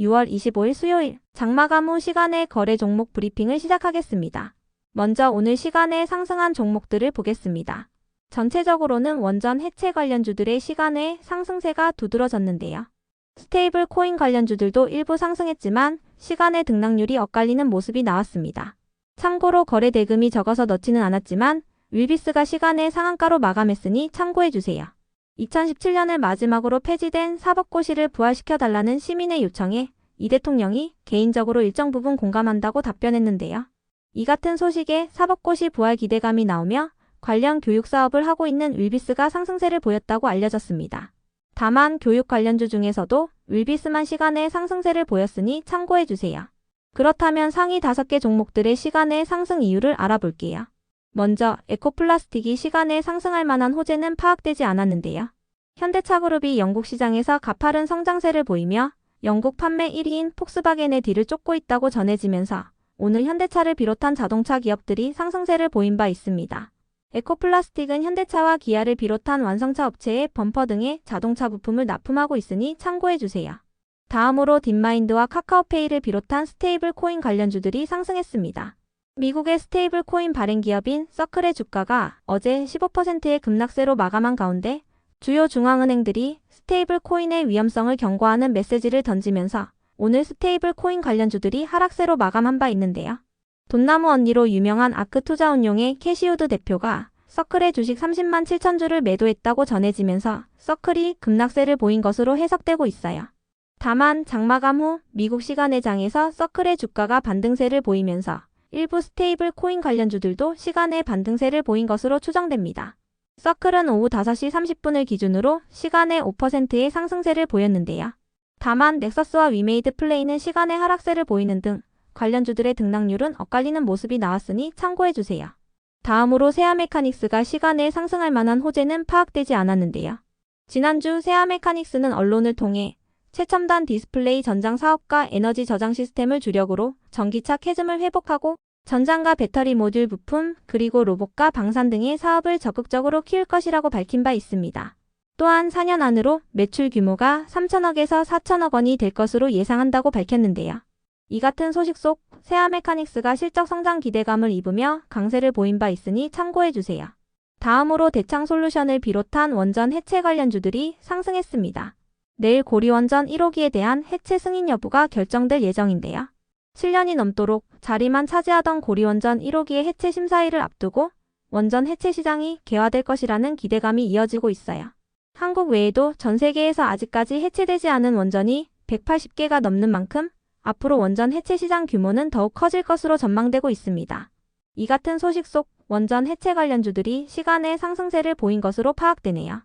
6월 25일 수요일 장마감 후 시간의 거래 종목 브리핑을 시작하겠습니다. 먼저 오늘 시간에 상승한 종목들을 보겠습니다. 전체적으로는 원전 해체 관련주들의 시간의 상승세가 두드러졌는데요. 스테이블 코인 관련주들도 일부 상승했지만 시간의 등락률이 엇갈리는 모습이 나왔습니다. 참고로 거래 대금이 적어서 넣지는 않았지만 윌비스가 시간의 상한가로 마감했으니 참고해주세요. 2017년을 마지막으로 폐지된 사법고시를 부활시켜달라는 시민의 요청에 이 대통령이 개인적으로 일정 부분 공감한다고 답변했는데요. 이 같은 소식에 사법고시 부활 기대감이 나오며 관련 교육 사업을 하고 있는 윌비스가 상승세를 보였다고 알려졌습니다. 다만 교육 관련주 중에서도 윌비스만 시간의 상승세를 보였으니 참고해주세요. 그렇다면 상위 5개 종목들의 시간의 상승 이유를 알아볼게요. 먼저 에코플라스틱이 시간에 상승할 만한 호재는 파악되지 않았는데요. 현대차그룹이 영국 시장에서 가파른 성장세를 보이며 영국 판매 1위인 폭스바겐의 뒤를 쫓고 있다고 전해지면서 오늘 현대차를 비롯한 자동차 기업들이 상승세를 보인 바 있습니다. 에코플라스틱은 현대차와 기아를 비롯한 완성차 업체의 범퍼 등의 자동차 부품을 납품하고 있으니 참고해주세요. 다음으로 딥마인드와 카카오페이를 비롯한 스테이블 코인 관련주들이 상승했습니다. 미국의 스테이블 코인 발행 기업인 서클의 주가가 어제 15%의 급락세로 마감한 가운데 주요 중앙은행들이 스테이블 코인의 위험성을 경고하는 메시지를 던지면서 오늘 스테이블 코인 관련주들이 하락세로 마감한 바 있는데요. 돈나무 언니로 유명한 아크투자운용의 캐시우드 대표가 서클의 주식 30만 7천 주를 매도했다고 전해지면서 서클이 급락세를 보인 것으로 해석되고 있어요. 다만 장마감 후 미국 시간의 장에서 서클의 주가가 반등세를 보이면서 일부 스테이블 코인 관련주들도 시간의 반등세를 보인 것으로 추정됩니다. 서클은 오후 5시 30분을 기준으로 시간의 5%의 상승세를 보였는데요. 다만 넥서스와 위메이드 플레이는 시간의 하락세를 보이는 등 관련주들의 등락률은 엇갈리는 모습이 나왔으니 참고해주세요. 다음으로 세아메카닉스가 시간에 상승할 만한 호재는 파악되지 않았는데요. 지난주 세아메카닉스는 언론을 통해 최첨단 디스플레이 전장 사업과 에너지 저장 시스템을 주력으로 전기차 캐즘을 회복하고 전장과 배터리 모듈 부품 그리고 로봇과 방산 등의 사업을 적극적으로 키울 것이라고 밝힌 바 있습니다. 또한 4년 안으로 매출 규모가 3천억에서 4천억 원이 될 것으로 예상한다고 밝혔는데요. 이 같은 소식 속 세아메카닉스가 실적 성장 기대감을 입으며 강세를 보인 바 있으니 참고해주세요. 다음으로 대창솔루션을 비롯한 원전 해체 관련주들이 상승했습니다. 내일 고리원전 1호기에 대한 해체 승인 여부가 결정될 예정인데요. 7년이 넘도록 자리만 차지하던 고리원전 1호기의 해체 심사일을 앞두고 원전 해체 시장이 개화될 것이라는 기대감이 이어지고 있어요. 한국 외에도 전 세계에서 아직까지 해체되지 않은 원전이 180개가 넘는 만큼 앞으로 원전 해체 시장 규모는 더욱 커질 것으로 전망되고 있습니다. 이 같은 소식 속 원전 해체 관련주들이 시간의 상승세를 보인 것으로 파악되네요.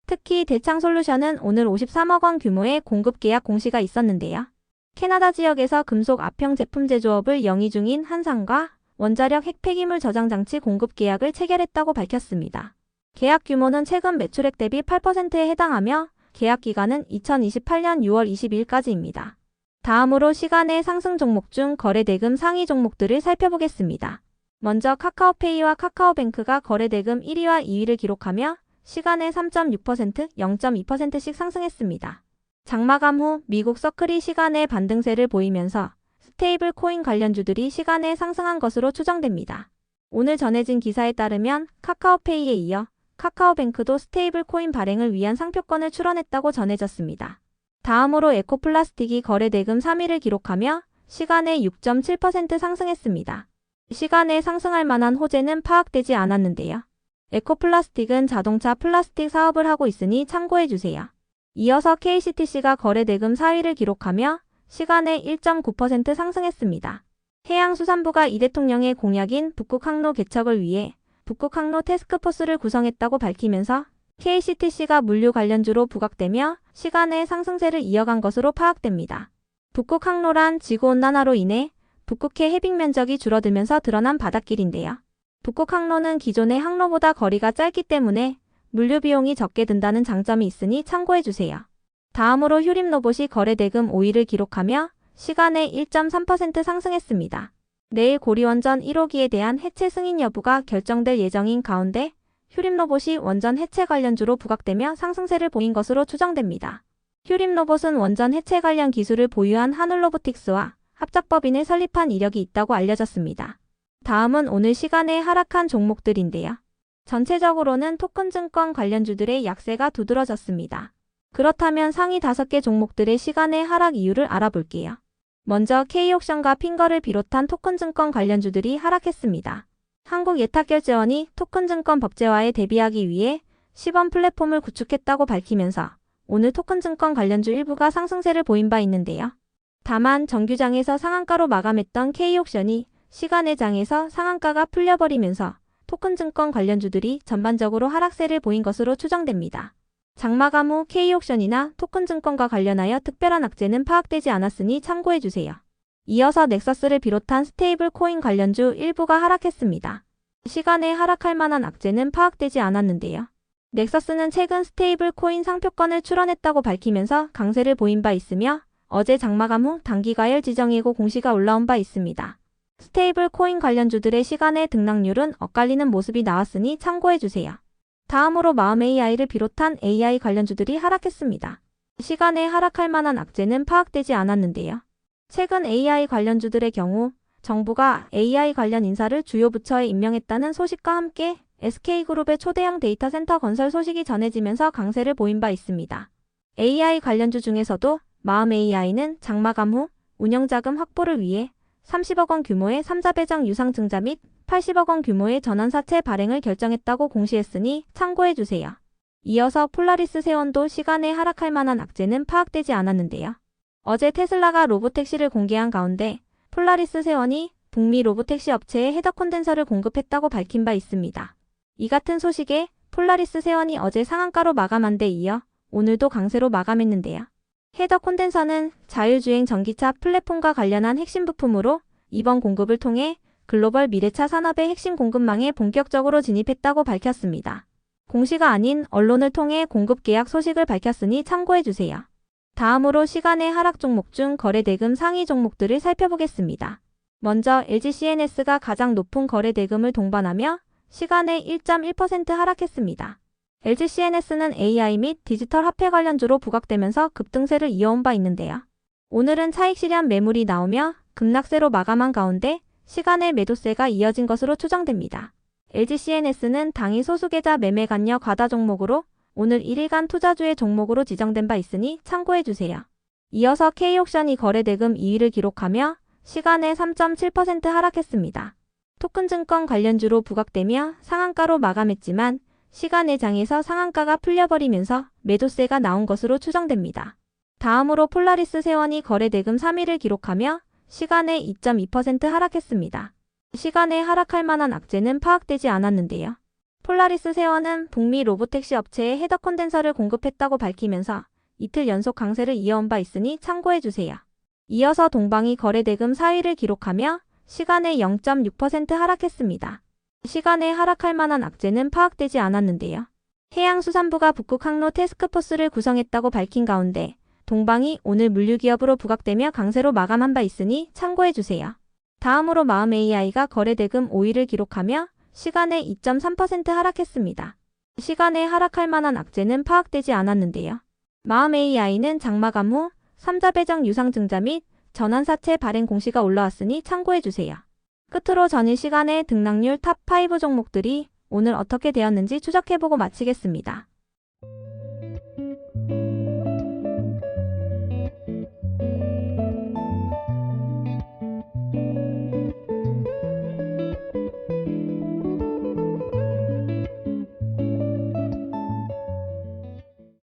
특히 대창솔루션은 오늘 53억 원 규모의 공급 계약 공시가 있었는데요. 캐나다 지역에서 금속 압형 제품 제조업을 영위 중인 한상과 원자력 핵폐기물 저장 장치 공급 계약을 체결했다고 밝혔습니다. 계약 규모는 최근 매출액 대비 8%에 해당하며 계약 기간은 2028년 6월 22일까지입니다. 다음으로 시간의 상승 종목 중 거래 대금 상위 종목들을 살펴보겠습니다. 먼저 카카오페이와 카카오뱅크가 거래 대금 1위와 2위를 기록하며 시간의 3.6%, 0.2%씩 상승했습니다. 장마감 후 미국 서클이 시간의 반등세를 보이면서 스테이블 코인 관련주들이 시간에 상승한 것으로 추정됩니다. 오늘 전해진 기사에 따르면 카카오페이에 이어 카카오뱅크도 스테이블 코인 발행을 위한 상표권을 출원했다고 전해졌습니다. 다음으로 에코플라스틱이 거래 대금 3위를 기록하며 시간의 6.7% 상승했습니다. 시간에 상승할 만한 호재는 파악되지 않았는데요. 에코플라스틱은 자동차 플라스틱 사업을 하고 있으니 참고해주세요. 이어서 KCTC가 거래 대금 4위를 기록하며 시간에 1.9% 상승했습니다. 해양수산부가 이 대통령의 공약인 북극항로 개척을 위해 북극항로 태스크포스를 구성했다고 밝히면서 KCTC가 물류 관련주로 부각되며 시간의 상승세를 이어간 것으로 파악됩니다. 북극항로란 지구온난화로 인해 북극해 해빙 면적이 줄어들면서 드러난 바닷길인데요. 북극항로는 기존의 항로보다 거리가 짧기 때문에 물류 비용이 적게 든다는 장점이 있으니 참고해주세요. 다음으로 휴림로봇이 거래 대금 5위를 기록하며 시간에 1.3% 상승했습니다. 내일 고리원전 1호기에 대한 해체 승인 여부가 결정될 예정인 가운데 휴림로봇이 원전 해체 관련주로 부각되며 상승세를 보인 것으로 추정됩니다. 휴림로봇은 원전 해체 관련 기술을 보유한 한울로보틱스와 합작법인을 설립한 이력이 있다고 알려졌습니다. 다음은 오늘 시간에 하락한 종목들인데요. 전체적으로는 토큰증권 관련주들의 약세가 두드러졌습니다. 그렇다면 상위 5개 종목들의 시간의 하락 이유를 알아볼게요. 먼저 K옥션과 핑거를 비롯한 토큰증권 관련주들이 하락했습니다. 한국예탁결제원이 토큰증권 법제화에 대비하기 위해 시범 플랫폼을 구축했다고 밝히면서 오늘 토큰증권 관련주 일부가 상승세를 보인 바 있는데요. 다만 정규장에서 상한가로 마감했던 K옥션이 시간의 장에서 상한가가 풀려버리면서 토큰증권 관련주들이 전반적으로 하락세를 보인 것으로 추정됩니다. 장마감 후 K옥션이나 토큰증권과 관련하여 특별한 악재는 파악되지 않았으니 참고해주세요. 이어서 넥서스를 비롯한 스테이블 코인 관련주 일부가 하락했습니다. 시간에 하락할 만한 악재는 파악되지 않았는데요. 넥서스는 최근 스테이블 코인 상표권을 출원했다고 밝히면서 강세를 보인 바 있으며 어제 장마감 후 단기 과열 지정 예고 공시가 올라온 바 있습니다. 스테이블 코인 관련주들의 시간의 등락률은 엇갈리는 모습이 나왔으니 참고해주세요. 다음으로 마음 AI를 비롯한 AI 관련주들이 하락했습니다. 시간에 하락할 만한 악재는 파악되지 않았는데요. 최근 AI 관련주들의 경우 정부가 AI 관련 인사를 주요 부처에 임명했다는 소식과 함께 SK그룹의 초대형 데이터 센터 건설 소식이 전해지면서 강세를 보인 바 있습니다. AI 관련주 중에서도 마음 AI는 장마감 후 운영자금 확보를 위해 30억 원 규모의 3자 배당 유상증자 및 80억 원 규모의 전환사채 발행을 결정했다고 공시했으니 참고해주세요. 이어서 폴라리스 세원도 시간에 하락할 만한 악재는 파악되지 않았는데요. 어제 테슬라가 로보택시를 공개한 가운데 폴라리스 세원이 북미 로보택시 업체에 헤더 콘덴서를 공급했다고 밝힌 바 있습니다. 이 같은 소식에 폴라리스 세원이 어제 상한가로 마감한 데 이어 오늘도 강세로 마감했는데요. 헤더 콘덴서는 자율주행 전기차 플랫폼과 관련한 핵심 부품으로 이번 공급을 통해 글로벌 미래차 산업의 핵심 공급망에 본격적으로 진입했다고 밝혔습니다. 공시가 아닌 언론을 통해 공급 계약 소식을 밝혔으니 참고해주세요. 다음으로 시간의 하락 종목 중 거래대금 상위 종목들을 살펴보겠습니다. 먼저 LGCNS가 가장 높은 거래대금을 동반하며 시간에 1.1% 하락했습니다. LGCNS는 AI 및 디지털 화폐 관련주로 부각되면서 급등세를 이어온 바 있는데요. 오늘은 차익 실현 매물이 나오며 급락세로 마감한 가운데 시간의 매도세가 이어진 것으로 추정됩니다. LGCNS는 당일 소수계좌 매매 관여 과다 종목으로 오늘 1일간 투자주의 종목으로 지정된 바 있으니 참고해주세요. 이어서 K옥션이 거래대금 2위를 기록하며 시간에 3.7% 하락했습니다. 토큰증권 관련주로 부각되며 상한가로 마감했지만 시간의 장에서 상한가가 풀려버리면서 매도세가 나온 것으로 추정됩니다. 다음으로 폴라리스 세원이 거래대금 3위를 기록하며 시간에 2.2% 하락했습니다. 시간에 하락할 만한 악재는 파악되지 않았는데요. 폴라리스 세원은 북미 로보택시 업체에 헤더 콘덴서를 공급했다고 밝히면서 이틀 연속 강세를 이어온 바 있으니 참고해주세요. 이어서 동방이 거래대금 4위를 기록하며 시간에 0.6% 하락했습니다. 시간에 하락할 만한 악재는 파악되지 않았는데요. 해양수산부가 북극 항로 태스크포스를 구성했다고 밝힌 가운데 동방이 오늘 물류기업으로 부각되며 강세로 마감한 바 있으니 참고해주세요. 다음으로 마음 AI가 거래대금 5위를 기록하며 시간에 2.3% 하락했습니다. 시간에 하락할 만한 악재는 파악되지 않았는데요. 마음 AI는 장마감 후 3자 배당 유상증자 및 전환사채 발행 공시가 올라왔으니 참고해주세요. 끝으로 전일 시간에 등락률 탑5 종목들이 오늘 어떻게 되었는지 추적해보고 마치겠습니다.